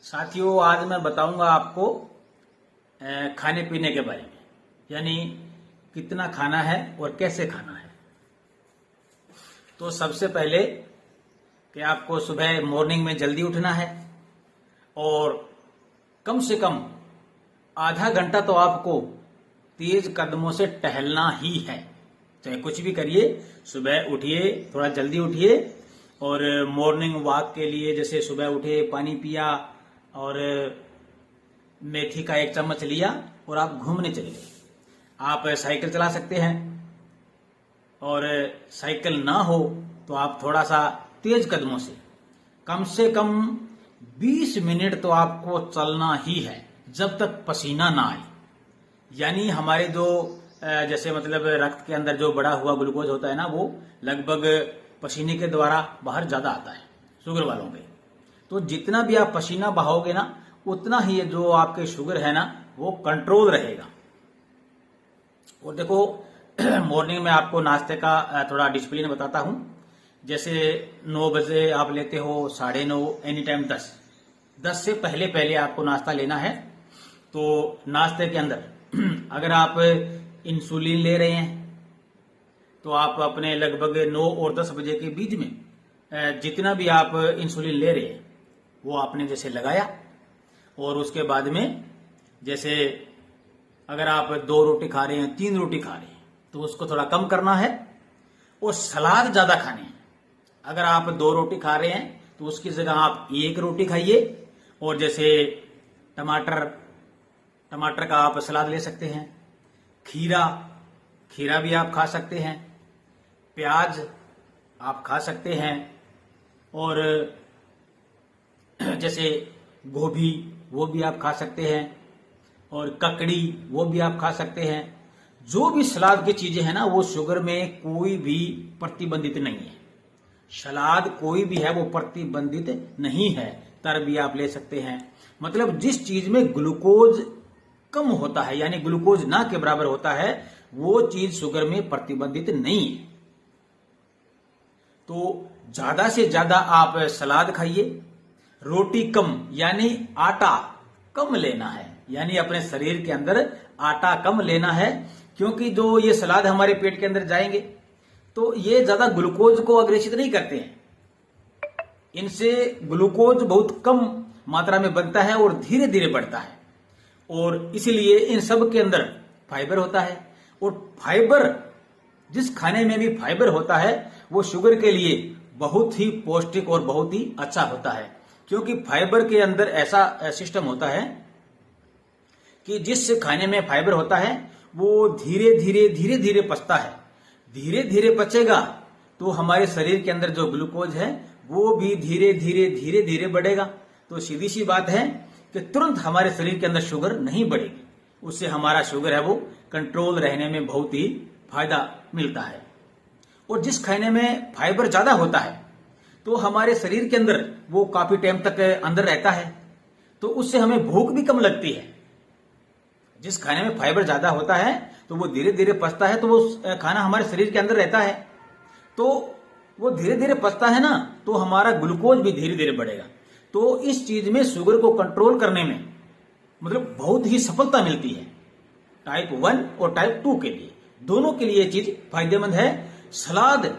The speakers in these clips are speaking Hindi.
साथियों, आज मैं बताऊंगा आपको खाने पीने के बारे में, यानी कितना खाना है और कैसे खाना है। तो सबसे पहले कि आपको सुबह मॉर्निंग में जल्दी उठना है और कम से कम आधा घंटा तो आपको तेज कदमों से टहलना ही है। चाहे कुछ भी करिए, सुबह उठिए, थोड़ा जल्दी उठिए और मॉर्निंग वॉक के लिए जैसे सुबह उठे, पानी पिया और मेथी का 1 चम्मच लिया और आप घूमने चले गए। आप साइकिल चला सकते हैं और साइकिल ना हो तो आप थोड़ा सा तेज कदमों से कम 20 मिनट तो आपको चलना ही है जब तक पसीना ना आए। यानी हमारे जो जैसे मतलब रक्त के अंदर जो बढ़ा हुआ ग्लूकोज होता है ना, वो लगभग पसीने के द्वारा बाहर ज्यादा आता है शुगर वालों पे। तो जितना भी आप पसीना बहाओगे ना, उतना ही जो आपके शुगर है ना वो कंट्रोल रहेगा। और देखो मॉर्निंग में आपको नाश्ते का थोड़ा डिसिप्लिन बताता हूं। जैसे 9 बजे आप लेते हो, 9:30, एनी टाइम 10 से पहले पहले आपको नाश्ता लेना है। तो नाश्ते के अंदर अगर आप इंसुलिन ले रहे हैं तो आप अपने लगभग 9 और 10 बजे के बीच में जितना भी आप इंसुलिन ले रहे हैं वो आपने जैसे लगाया। और उसके बाद में जैसे अगर आप 2 रोटी खा रहे हैं, 3 रोटी खा रहे हैं, तो उसको थोड़ा कम करना है और सलाद ज्यादा खाने हैं। अगर आप 2 रोटी खा रहे हैं तो उसकी जगह आप 1 रोटी खाइए और जैसे टमाटर का आप सलाद ले सकते हैं, खीरा भी आप खा सकते हैं, प्याज आप खा सकते हैं और जैसे गोभी वो भी आप खा सकते हैं और ककड़ी वो भी आप खा सकते हैं। जो भी सलाद की चीजें हैं ना, वो शुगर में कोई भी प्रतिबंधित नहीं है। सलाद कोई भी है वो प्रतिबंधित नहीं है। तर भी आप ले सकते हैं। मतलब जिस चीज में ग्लूकोज कम होता है, यानी ग्लूकोज ना के बराबर होता है, वो चीज शुगर में प्रतिबंधित नहीं है। तो ज्यादा से ज्यादा आप सलाद खाइए। रोटी कम, यानी आटा कम लेना है, यानी अपने शरीर के अंदर आटा कम लेना है। क्योंकि जो ये सलाद हमारे पेट के अंदर जाएंगे तो ये ज्यादा ग्लूकोज को अग्रेषित नहीं करते हैं। इनसे ग्लूकोज बहुत कम मात्रा में बनता है और धीरे धीरे बढ़ता है। और इसलिए इन सब के अंदर फाइबर होता है। और फाइबर, जिस खाने में भी फाइबर होता है वो शुगर के लिए बहुत ही पौष्टिक और बहुत ही अच्छा होता है। क्योंकि फाइबर के अंदर ऐसा सिस्टम होता है कि जिस खाने में फाइबर होता है वो धीरे धीरे पचता है। धीरे धीरे पचेगा तो हमारे शरीर के अंदर जो ग्लूकोज है वो भी धीरे धीरे बढ़ेगा। तो सीधी सी बात है कि तुरंत हमारे शरीर के अंदर शुगर नहीं बढ़ेगी। उससे हमारा शुगर है वो कंट्रोल रहने में बहुत ही फायदा मिलता है। और जिस खाने में फाइबर ज्यादा होता है तो हमारे शरीर के अंदर वो काफी टाइम तक अंदर रहता है, तो उससे हमें भूख भी कम लगती है। जिस खाने में फाइबर ज्यादा होता है तो वो धीरे धीरे पचता है, तो वो खाना हमारे शरीर के अंदर रहता है, तो वो धीरे धीरे पचता है ना, तो हमारा ग्लूकोज भी धीरे धीरे बढ़ेगा। तो इस चीज में शुगर को कंट्रोल करने में मतलब बहुत ही सफलता मिलती है। टाइप 1 और टाइप 2 के लिए, दोनों के लिए ये चीज फायदेमंद है। सलाद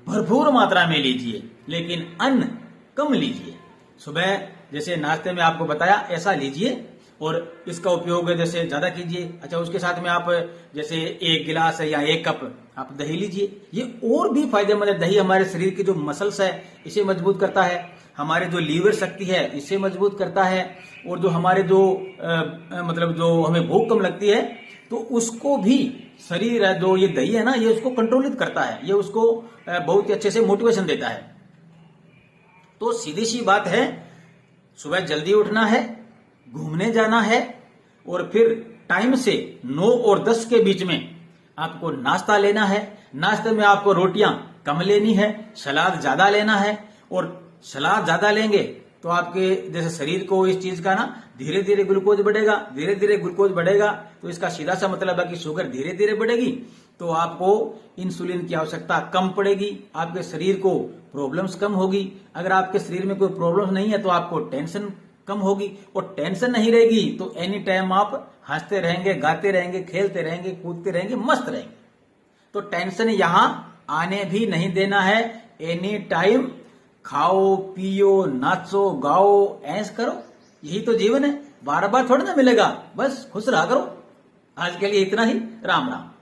भरपूर मात्रा में लीजिए, लेकिन अन्न कम लीजिए। सुबह जैसे नाश्ते में आपको बताया ऐसा लीजिए और इसका उपयोग जैसे ज्यादा कीजिए। अच्छा, उसके साथ में आप जैसे 1 गिलास या 1 कप आप दही लीजिए। ये और भी फायदेमंद है। दही हमारे शरीर की जो मसल्स है इसे मजबूत करता है, हमारे जो लीवर शक्ति है इसे मजबूत करता है, और जो हमारे जो मतलब जो हमें भूख कम लगती है तो उसको भी शरीर है, जो ये दही है ना, ये उसको कंट्रोलित करता है, ये उसको बहुत ही अच्छे से मोटिवेशन देता है। तो सीधी सी बात है, सुबह जल्दी उठना है, घूमने जाना है और फिर टाइम से 9 और 10 के बीच में आपको नाश्ता लेना है। नाश्ते में आपको रोटियां कम लेनी है, सलाद ज्यादा लेना है। और सलाद ज्यादा लेंगे तो आपके जैसे शरीर को इस चीज का ना धीरे धीरे ग्लूकोज बढ़ेगा, धीरे धीरे ग्लूकोज बढ़ेगा, तो इसका सीधा सा मतलब है कि शुगर धीरे धीरे बढ़ेगी, तो आपको इंसुलिन की आवश्यकता कम पड़ेगी, आपके शरीर को प्रॉब्लम्स कम होगी। अगर आपके शरीर में कोई प्रॉब्लम नहीं है तो आपको टेंशन कम होगी और टेंशन नहीं रहेगी तो एनी टाइम आप हंसते रहेंगे, गाते रहेंगे, खेलते रहेंगे, कूदते रहेंगे, मस्त रहेंगे। तो टेंशन यहां आने भी नहीं देना है। एनी टाइम खाओ, पियो, नाचो, गाओ, ऐश करो, यही तो जीवन है। बार बार थोड़ा ना मिलेगा, बस खुश रहा करो। आज के लिए इतना ही। राम राम।